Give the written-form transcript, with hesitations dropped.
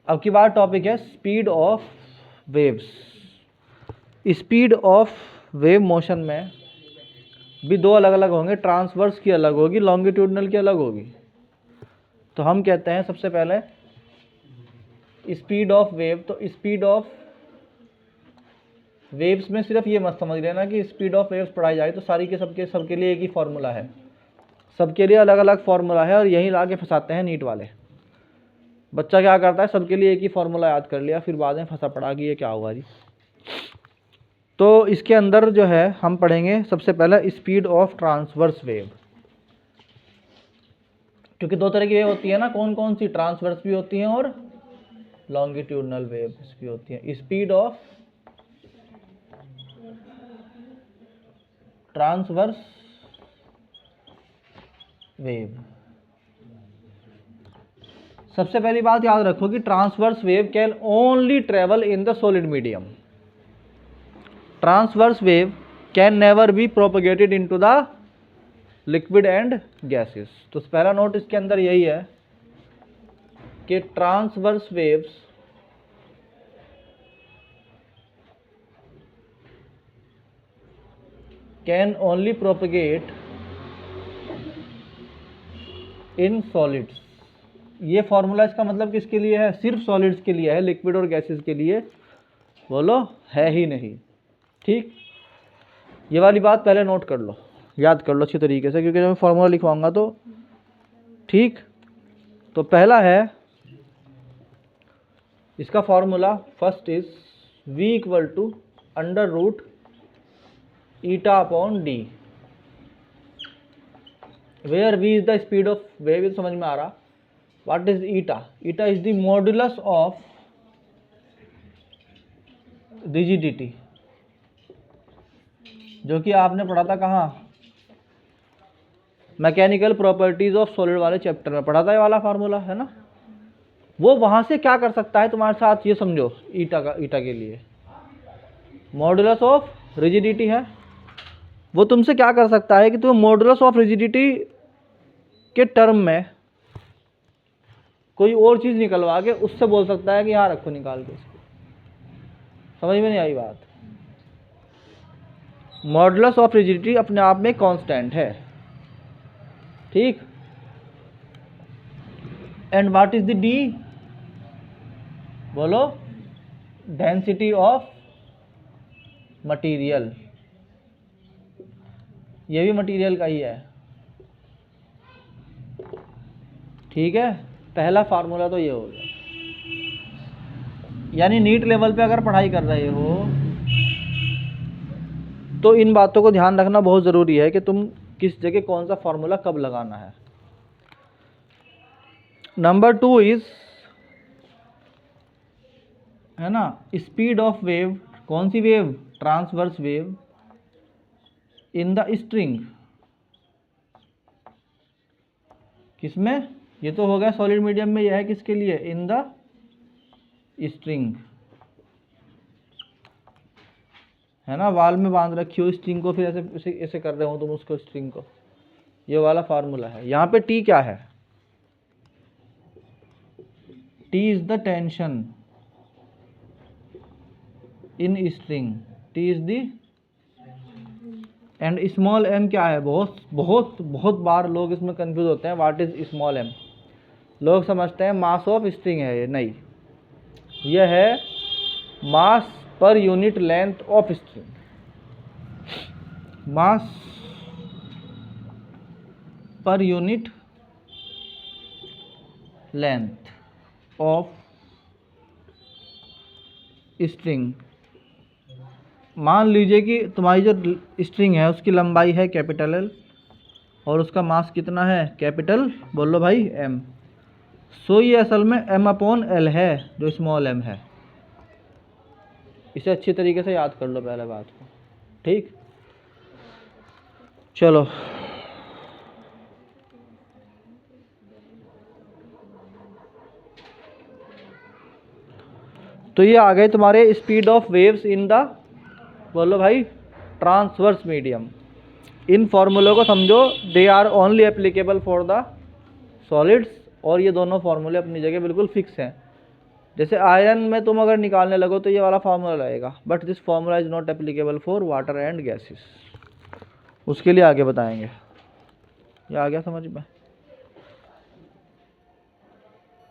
अब की बार टॉपिक है speed of waves. Speed of wave motion में भी दो अलग अलग होंगे, ट्रांसवर्स की अलग होगी, लॉन्गिट्यूडनल की अलग होगी। तो हम कहते हैं सबसे पहले स्पीड ऑफ वेव। तो स्पीड ऑफ वेव्स में सिर्फ ये मत समझ लेना कि स्पीड ऑफ वेव्स पढ़ाई जाए तो सारी के सबके लिए एक ही फॉर्मूला है, सबके लिए अलग अलग फॉर्मूला है, और यही ला के फंसाते हैं नीट वाले। बच्चा क्या करता है, सबके लिए एक ही फॉर्मूला याद कर लिया, फिर बाद में फंसा पड़ा कि ये क्या हुआ जी। तो इसके अंदर जो है हम पढ़ेंगे सबसे पहले स्पीड ऑफ ट्रांसवर्स वेव, क्योंकि दो तरह की वेव होती है ना, कौन कौन सी, ट्रांसवर्स भी होती हैं और लॉन्गिट्यूडनल वेव्स भी होती हैं। स्पीड ऑफ ट्रांसवर्स वेव, सबसे पहली बात याद रखो कि transverse wave can only travel in the solid medium. Transverse wave can never be propagated into the liquid and gases. तो पहला नोट इसके अंदर यही है कि transverse waves can only propagate in solids. ये फॉर्मूला इसका मतलब किसके लिए है, सिर्फ सॉलिड्स के लिए है, लिक्विड और गैसेस के लिए बोलो है ही नहीं। ठीक, ये वाली बात पहले नोट कर लो, याद कर लो अच्छी तरीके से, क्योंकि जब मैं फॉर्मूला लिखवाऊंगा तो ठीक। तो पहला है इसका formula, first is v equal to under root eta upon D, where v is the speed of wave. समझ में आ रहा, what is eta? Eta is the modulus of rigidity, जो कि आपने पढ़ा था कहाँ, मैकेनिकल प्रॉपर्टीज ऑफ सॉलिड वाले चैप्टर में पढ़ा था, ये वाला फार्मूला है ना। वो वहां से क्या कर सकता है तुम्हारे साथ, ये समझो, ईटा के लिए मॉडुलस ऑफ रिजिडिटी है। वो तुमसे क्या कर सकता है कि तुम मॉडुलस ऑफ रिजिडिटी के टर्म में कोई और चीज निकलवा के उससे बोल सकता है कि यहाँ रखो निकाल के इसको। समझ में नहीं आई बात? मॉडुलस ऑफ रिजिडिटी अपने आप में कांस्टेंट है, ठीक। And what is the D? बोलो, डेंसिटी ऑफ मटेरियल, ये भी मटेरियल का ही है, ठीक है। पहला फार्मूला तो ये हो गया। यानी नीट लेवल पे अगर पढ़ाई कर रहे हो तो इन बातों को ध्यान रखना बहुत ज़रूरी है कि तुम किस जगह कौन सा फार्मूला कब लगाना है। नंबर 2 इज, है ना, स्पीड ऑफ वेव। कौन सी wave? Transverse wave in the string. किसमें? ये तो हो गया सॉलिड मीडियम में, यह है किसके लिए? इन द स्ट्रिंग, है ना। वाल में बांध रखी हो स्ट्रिंग को, फिर ऐसे ऐसे कर रहे हो तुम उसको, स्ट्रिंग को, ये वाला फार्मूला है। यहाँ पे टी क्या है? T is the tension in string, T is the, and small M क्या है? बहुत बहुत बहुत बार लोग इसमें कंफ्यूज होते हैं, व्हाट इज स्मॉल एम। लोग समझते हैं मास ऑफ स्ट्रिंग है, ये नहीं, यह है mass per unit length of string. Mass per unit length of string. मान लीजिए कि तुम्हारी जो स्ट्रिंग है उसकी लंबाई है कैपिटल एल और उसका मास कितना है? कैपिटल, बोलो भाई, एम। सो ये असल में एम अपॉन एल है, जो स्मॉल एम है। इसे अच्छी तरीके से याद कर लो पहले बात को, ठीक। चलो, तो ये आ गए तुम्हारे speed of waves in the, बोलो भाई, ट्रांसवर्स मीडियम। इन फॉर्मूलों को समझो, they are only applicable for the solids, और ये दोनों फॉर्मूले अपनी जगह बिल्कुल फिक्स हैं। जैसे आयरन में तुम अगर निकालने लगो तो ये वाला फार्मूला लगेगा, but this formula is not applicable for water and gases. उसके लिए आगे बताएंगे। ये आ गया समझ में।